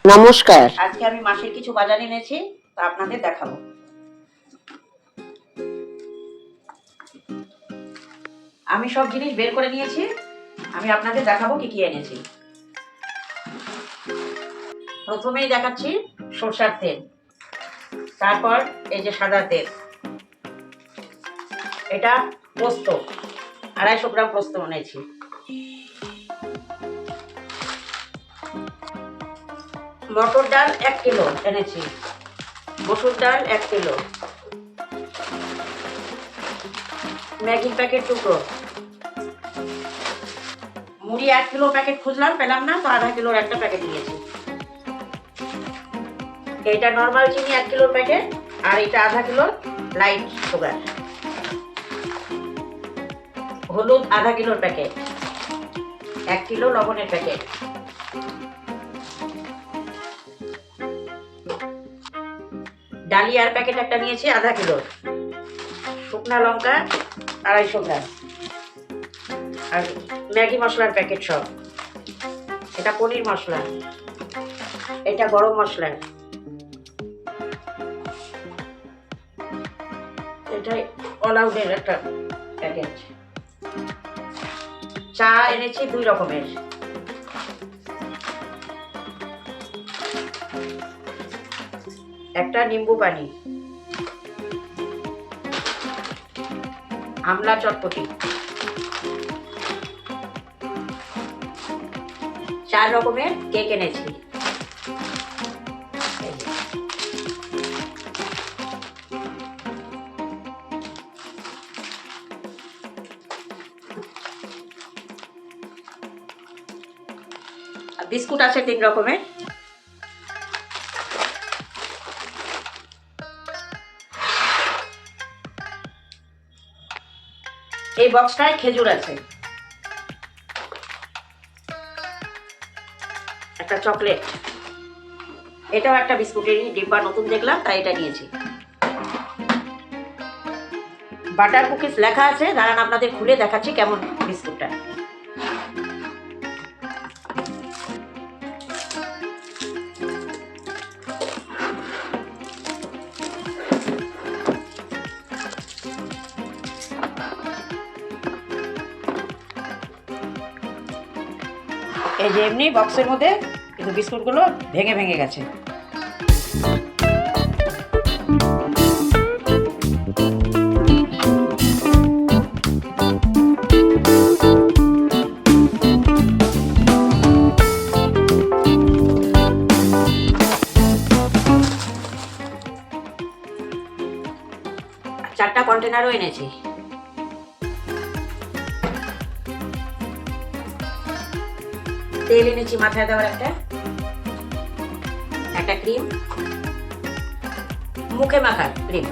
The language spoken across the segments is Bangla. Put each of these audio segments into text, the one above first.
নমস্কার। আজকে আমি মাসের কিছু বাজার এনেছি, তা আপনাদের দেখাবো। আমি সব জিনিস বের করে নিয়েছি, আমি আপনাদের দেখাবো কি কি এনেছি। প্রথমেই দেখাচ্ছি সরষের তেল, তারপর এই যে সাদা তেল, এটা পোস্ত 250 গ্রাম পোস্ত এনেছি, মটর ডাল 1 কিলো এনেছি, মসুর ডাল 1 কিলো, ম্যাগি প্যাকেট 2 টুকরো, মুড়ি 1 কিলো প্যাকেট খুঁজলাম পেলাম না, তো আধা কিলোর একটা প্যাকেট নিয়েছি। এটা নর্মাল চিনি 1 কিলোর প্যাকেট, আর এটা আধা কিলো লাইট সুগার। হলুদ আধা কিলোর প্যাকেট, 1 কিলো লবণের প্যাকেট, ডালিয়ার প্যাকেট একটা নিয়েছি আধা কিলো, শুকনা লঙ্কা 250 গ্রাম, আর ম্যাগি মশলার প্যাকেট সব। এটা পনির মশলা, এটা গরম মশলা, এটা অল আউটের একটা প্যাকেট। চা এনেছি 2 রকমের, একটা নিম্বু পানি, আমলা চটপটি, 4 রকমের কেক এনেছি। বিস্কুট আছে 3 রকমের, এই বক্সটায় খেজুর আছে, একটা চকলেট, এটাও একটা বিস্কুটেরই ডিব্বা, নতুন দেখলাম তাই এটা নিয়েছি। বাটার কুকিজ লেখা আছে, দাঁড়ান আপনাদের খুলে দেখাচ্ছি কেমন বিস্কুটটা। এই যে এমনি বক্সের মধ্যে, কিন্তু বিস্কুটগুলো ভেঙে ভেঙে গেছে। চারটা কন্টেনারও এনেছি। তেল এনেছি মাথায় দেওয়ার একটা ক্রিম, মুখে মাখার ক্রিম,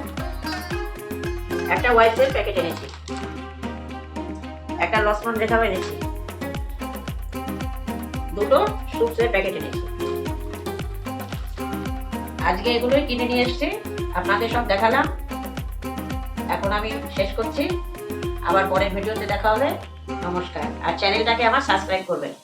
একটা ওয়াইপসের প্যাকেট এনেছি, একটা লসমন রেখাও এনেছি, 2টো সুপসের প্যাকেট এনেছি। আজকে এগুলোই কিনে নিয়ে এসেছি, আপনাদের সব দেখালাম। এখন আমি শেষ করছি, আবার পরের ভিডিওতে দেখা হবে। নমস্কার, আর চ্যানেলটাকে আমার সাবস্ক্রাইব করবেন।